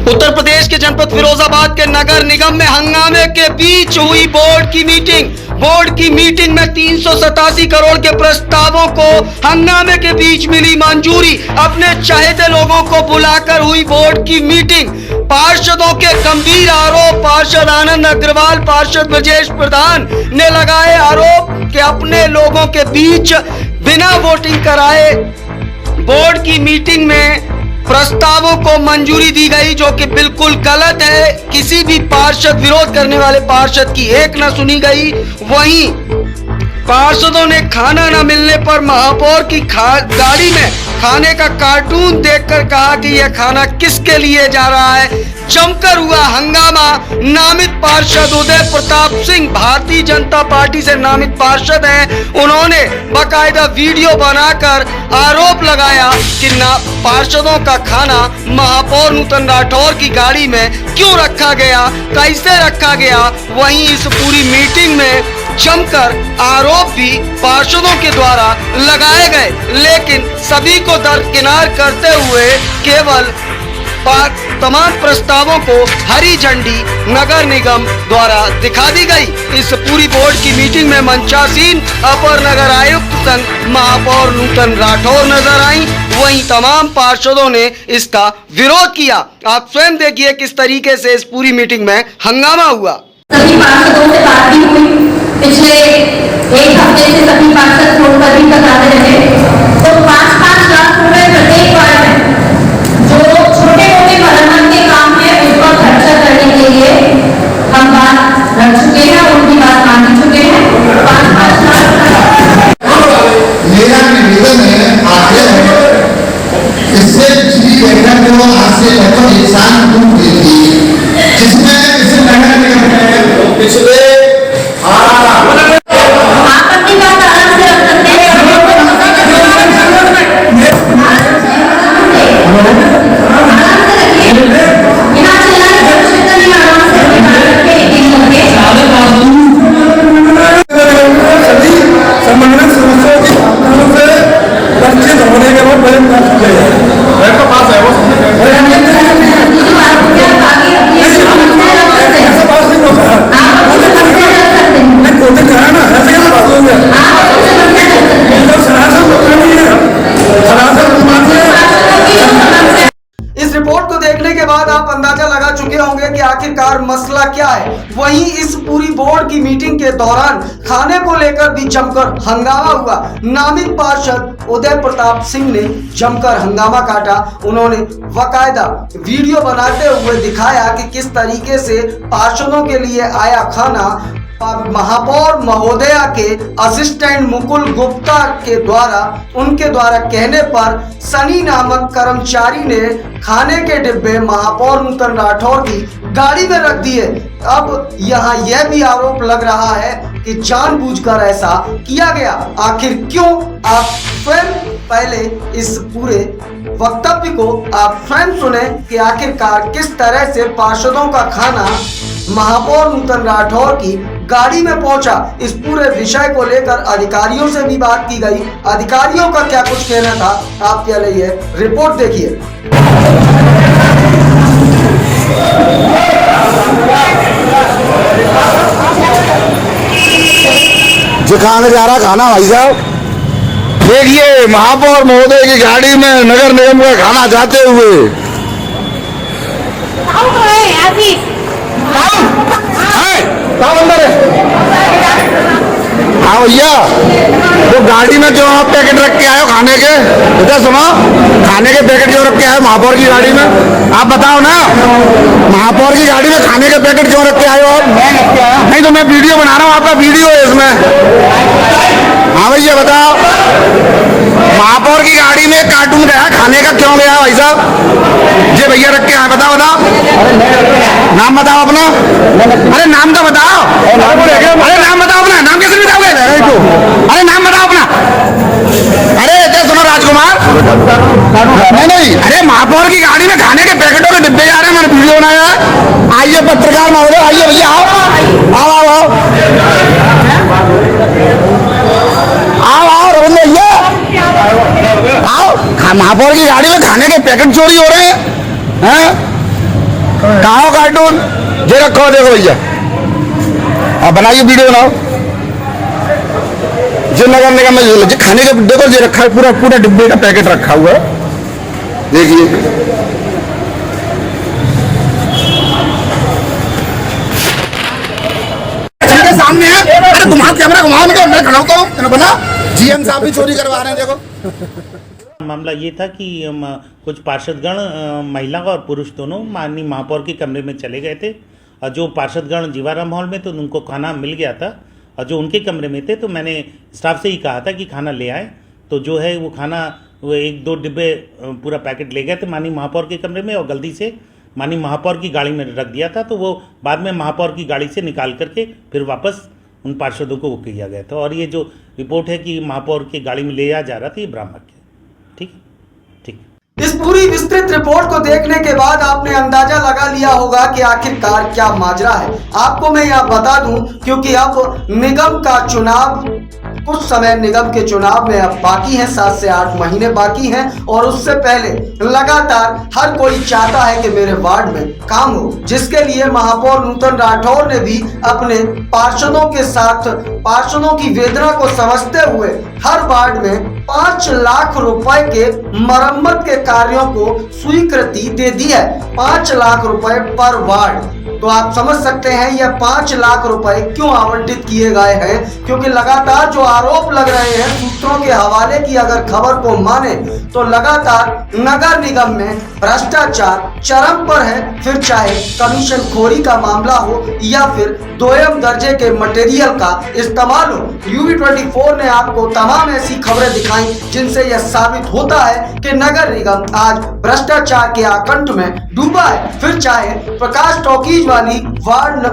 उत्तर प्रदेश के जनपद फिरोजाबाद के नगर निगम में हंगामे के बीच हुई बोर्ड की मीटिंग। बोर्ड की मीटिंग में 387 करोड़ के प्रस्तावों को हंगामे के बीच मिली मंजूरी। अपने चाहते लोगों को बुलाकर हुई बोर्ड की मीटिंग। पार्षदों के गंभीर आरोप। पार्षद आनंद अग्रवाल, पार्षद ब्रजेश प्रधान ने लगाए आरोप कि अपने लोगों के बीच बिना वोटिंग कराए बोर्ड की मीटिंग में प्रस्तावों को मंजूरी दी गई, जो कि बिल्कुल गलत है। किसी भी पार्षद विरोध करने वाले पार्षद की एक न सुनी गई। वहीं पार्षदों ने खाना न मिलने पर महापौर की गाड़ी में खाने का कार्टून देखकर कहा कि यह खाना किसके लिए जा रहा है। जमकर हुआ हंगामा। नामित पार्षद उदय प्रताप सिंह भारतीय जनता पार्टी से नामित पार्षद हैं। उन्होंने बाकायदा वीडियो बनाकर आरोप लगाया कि पार्षदों का खाना महापौर नूतन राठौर की गाड़ी में क्यों रखा गया, कैसे रखा गया। वहीं इस पूरी मीटिंग में जमकर आरोप भी पार्षदों के द्वारा लगाए गए, लेकिन सभी को दरकिनार करते हुए केवल तमाम प्रस्तावों को हरी झंडी नगर निगम द्वारा दिखा दी गई। इस पूरी बोर्ड की मीटिंग में मंचासीन अपर नगर आयुक्त संघ महापौर नूतन राठौर नजर आई। वहीं तमाम पार्षदों ने इसका विरोध किया। आप स्वयं देखिए किस तरीके से इस पूरी मीटिंग में हंगामा हुआ। सभी पार्षदों से बात भी हुई। पिछले एक हफ्ते से सभी पार्षद फोन पर भी बताते रहे। तो 5-5 लाख रुपए प्रत्येक वार्ड में जो छोटे मोटे मरम्मत के काम है उस पर खर्चा करने के लिए हम बात रख चुके हैं, उनकी बात मान चुके हैं। 5-5 लाख मेरा निवेदन है, आग्रह है, इससे पिछली बैठक को आज से लगभग 1 साल पूर्व हुई थी, जिसमें इस नगर निगम में पिछले कि आखिरकार मसला क्या है। वहीं इस पूरी बोर्ड की मीटिंग के दौरान खाने को लेकर भी जमकर हंगामा हुआ। नामित पार्षद उदय प्रताप सिंह ने जमकर हंगामा काटा। उन्होंने बाकायदा वीडियो बनाते हुए दिखाया कि किस तरीके से पार्षदों के लिए आया खाना महापौर महोदया के असिस्टेंट मुकुल गुप्ता के द्वारा उनके द्वारा कहने पर सनी नामक कर्मचारी ने खाने के डिब्बे महापौर नूतन राठौर की गाड़ी में रख दिए। अब यहाँ यह भी आरोप लग रहा है कि जानबूझकर ऐसा किया गया। आखिर क्यों? आप स्वयं पहले इस पूरे वक्तव्य को आप स्वयं सुने कि आखिरकार किस तरह से पार्षदों का खाना महापौर नूतन राठौर की गाड़ी में पहुंचा। इस पूरे विषय को लेकर अधिकारियों से भी बात की गई। अधिकारियों का क्या कुछ कहना था, आप क्या लिए रिपोर्ट देखिए। जो खाने जा रहा खाना भाई साहब, देखिए महापौर महोदय की गाड़ी में नगर निगम का खाना जाते हुए। हाँ भैया, वो गाड़ी में क्यों आप पैकेट रख के आए हो खाने के? इधर सुनो, खाने के पैकेट क्यों रख के आए हो महापौर की गाड़ी में? आप बताओ ना, महापौर की गाड़ी में खाने के पैकेट क्यों रख के आए हो आप? नहीं तो मैं वीडियो बना रहा हूँ, आपका वीडियो है इसमें। हाँ भैया बताओ, महापौर की गाड़ी में एक कार्टून गया खाने का, क्यों गया भाई साहब? ये भैया रख के आए, बताओ बताओ, नाम बताओ अपना। अरे नाम तो बताओ, अरे नाम बताओ अपना, नाम कैसे बताओगे? अरे नाम बताओ अपना। अरे क्या सुनो राजकुमार, नहीं, अरे महापौर की गाड़ी में खाने के पैकेटों के डिब्बे जा रहे हैं, मैंने वीडियो बनाया है। आइए पत्रकार महोदय, आइए भैया, आओ आओ आओ आओ आओ रविंद्र भैया आओ। महापौर की गाड़ी में खाने के पैकेट चोरी हो रहे हैं, कहाँ कार्टून? ये रखो, देखो भैया, आप बनाइए वीडियो बनाओ। जो नगर निगम में जो खाने का देखो, ये रखा है पूरा पूरा डिब्बे का पैकेट रखा हुआ है, देखिए। सामने है, अरे तुम्हारा कैमरा घुमाओ, मैं खड़ा होता हूँ, बना जीएम साहब भी चोरी करवा रहे हैं, देखो। मामला ये था कि कुछ पार्षदगण, महिला और पुरुष दोनों, माननीय महापौर के कमरे में चले गए थे। और जो पार्षदगण जीवाराम हॉल में, तो उनको खाना मिल गया था, और जो उनके कमरे में थे तो मैंने स्टाफ से ही कहा था कि खाना ले आए। तो जो है वो खाना, वो 1-2 डिब्बे पूरा पैकेट ले गए थे माननीय महापौर के कमरे में, और गलती से माननीय महापौर की गाड़ी में रख दिया था। तो वो बाद में महापौर की गाड़ी से निकाल करके फिर वापस उन पार्षदों को वो किया गया था। और ये जो रिपोर्ट है कि महापौर की गाड़ी में ले जा रहा था, ये भ्रामक है। ठीक ठीक। इस पूरी विस्तृत रिपोर्ट को देखने के बाद आपने अंदाजा लगा लिया होगा कि आखिरकार क्या माजरा है। आपको मैं यह बता दूं, क्योंकि अब निगम का चुनाव, कुछ समय निगम के चुनाव में अब बाकी है, 7 से 8 महीने बाकी हैं, और उससे पहले लगातार हर कोई चाहता है कि मेरे वार्ड में काम हो, जिसके लिए महापौर नूतन राठौर ने भी अपने पार्षदों के साथ पार्षदों की वेदना को समझते हुए हर वार्ड में 5 लाख रुपए के मरम्मत के कार्यों को स्वीकृति दे दी है। 5 लाख रुपए पर वार्ड। तो आप समझ सकते हैं यह 5 लाख रुपए क्यों आवंटित किए गए हैं, क्योंकि लगातार जो आरोप लग रहे हैं, सूत्रों के हवाले की अगर खबर को माने तो लगातार नगर निगम में भ्रष्टाचार चरम पर है। फिर चाहे कमीशन खोरी का मामला हो या फिर दोयम दर्जे के मटेरियल का इस्तेमाल हो। UV24 ने आपको तमाम ऐसी खबरें दिखाई जिनसे यह साबित होता है कि नगर निगम आज भ्रष्टाचार के आकंठ में डूबा है। फिर चाहे प्रकाश टॉकीज वाली वार्ड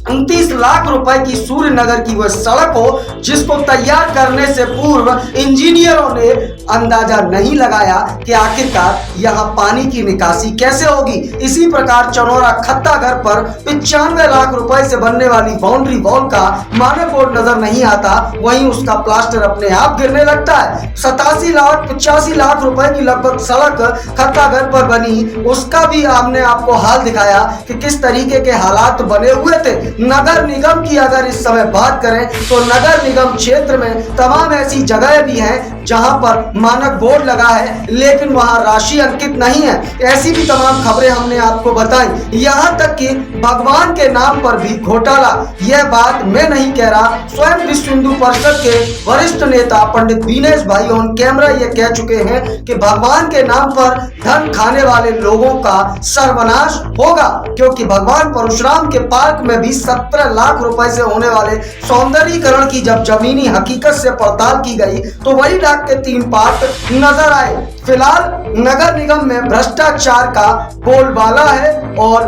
29 लाख रुपए की सूर्य नगर की वह सड़क हो, जिसको तैयार करने से पूर्व इंजीनियरों ने अंदाजा नहीं लगाया कि आखिरकार यहाँ पानी की निकासी कैसे होगी। इसी प्रकार चनौरा खत्ता घर पर 95 लाख रुपए से बनने वाली बाउंड्री वॉल का मानक बोर्ड नजर नहीं आता, वहीं उसका प्लास्टर अपने आप गिरने लगता है। 85 लाख रुपए की लगभग सड़क खत्ता घर पर बनी, उसका भी हमने आपको हाल दिखाया कि किस तरीके के हालात बने हुए थे। नगर निगम की अगर इस समय बात करें तो नगर निगम क्षेत्र में तमाम ऐसी जगह भी हैं जहां पर मानक बोर्ड लगा है, लेकिन वहां राशि अंकित नहीं है। ऐसी भी तमाम खबरें हमने आपको बताई। यहां तक कि भगवान के नाम पर भी घोटाला। यह बात मैं नहीं कह रहा, स्वयं विश्व हिंदू परिषद के वरिष्ठ नेता पंडित बीनेश भाई ऑन कैमरा ये कह चुके हैं कि भगवान के नाम पर धन खाने वाले लोगों का सर्वनाश होगा, क्योंकि भगवान परशुराम के पार्क में भी 17 लाख रुपए से होने वाले सौंदर्यीकरण की जब जमीनी हकीकत से पड़ताल की गई तो वही डाक के 3 पार्ट नजर आए। फिलहाल नगर निगम में भ्रष्टाचार का बोलबाला है और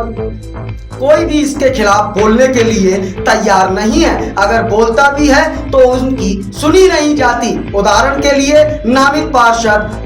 कोई भी इसके खिलाफ बोलने के लिए तैयार नहीं है। अगर बोलता भी है तो उनकी सुनी नहीं जाती। उदाहरण के लिए नामित पार्षद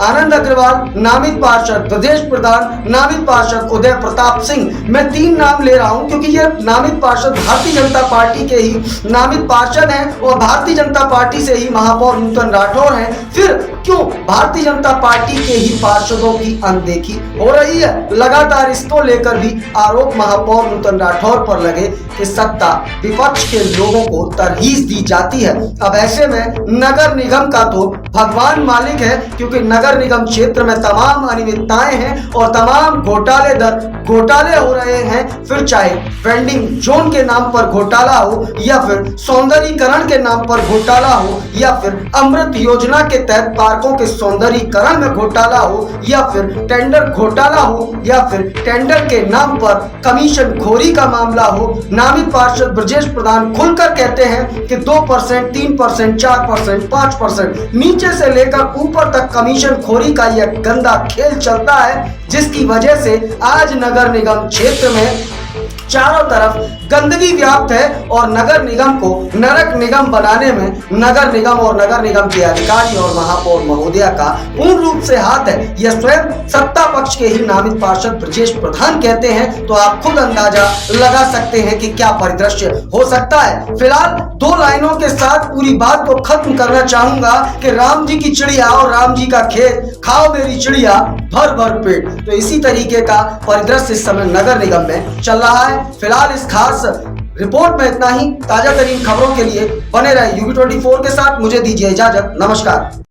आनंद अग्रवाल, नामित पार्षद ब्रजेश प्रधान, नामित पार्षद उदय प्रताप सिंह। मैं 3 नाम ले रहा हूं क्योंकि ये नामित पार्षद भारतीय जनता पार्टी के ही नामित पार्षद हैं और भारतीय जनता पार्टी से ही महापौर नूतन राठौर हैं। फिर क्यों भारतीय जनता पार्टी के ही पार्षदों की अनदेखी हो रही है? लगातार इसको लेकर भी आरोप महापौर नूतन राठौर पर लगे कि सत्ता विपक्ष के लोगों को तरहीज दी जाती है। अब ऐसे में नगर निगम का तो भगवान मालिक है, क्योंकि नगर निगम क्षेत्र में तमाम अनियमितताएं हैं और तमाम घोटाले हो रहे हैं। फिर चाहे वेंडिंग जोन के नाम पर घोटाला हो, या फिर सौंदर्यीकरण के नाम पर घोटाला हो, या फिर अमृत योजना के तहत पार्कों के सौंदर्यीकरण में घोटाला हो, या फिर टेंडर घोटाला हो, या फिर टेंडर के नाम पर कमीशन खोरी का मामला हो। नामित पार्षद ब्रजेश प्रधान खुलकर कहते हैं कि 2%, 3%, 4%, 5%, नीचे से लेकर ऊपर तक कमीशन खोरी का यह गंदा खेल चलता है, जिसकी वजह से आज नगर निगम क्षेत्र में चारों तरफ गंदगी व्याप्त है और नगर निगम को नरक निगम बनाने में नगर निगम और नगर निगम के अधिकारी और महापौर महोदया का पूर्ण रूप से हाथ है। यह स्वयं सत्ता पक्ष के ही नामित पार्षद ब्रजेश प्रधान कहते हैं, तो आप खुद अंदाजा लगा सकते हैं कि क्या परिदृश्य हो सकता है। फिलहाल 2 लाइनों के साथ पूरी बात को खत्म करना चाहूंगा कि राम जी की चिड़िया और राम जी का खेत, खाओ मेरी चिड़िया भर भर पेट। तो इसी तरीके का परिदृश्य इस समय नगर निगम में चल रहा है। फिलहाल इस खास रिपोर्ट में इतना ही। ताजा तरीन खबरों के लिए बने रहे UB24 के साथ। मुझे दीजिए इजाजत। नमस्कार।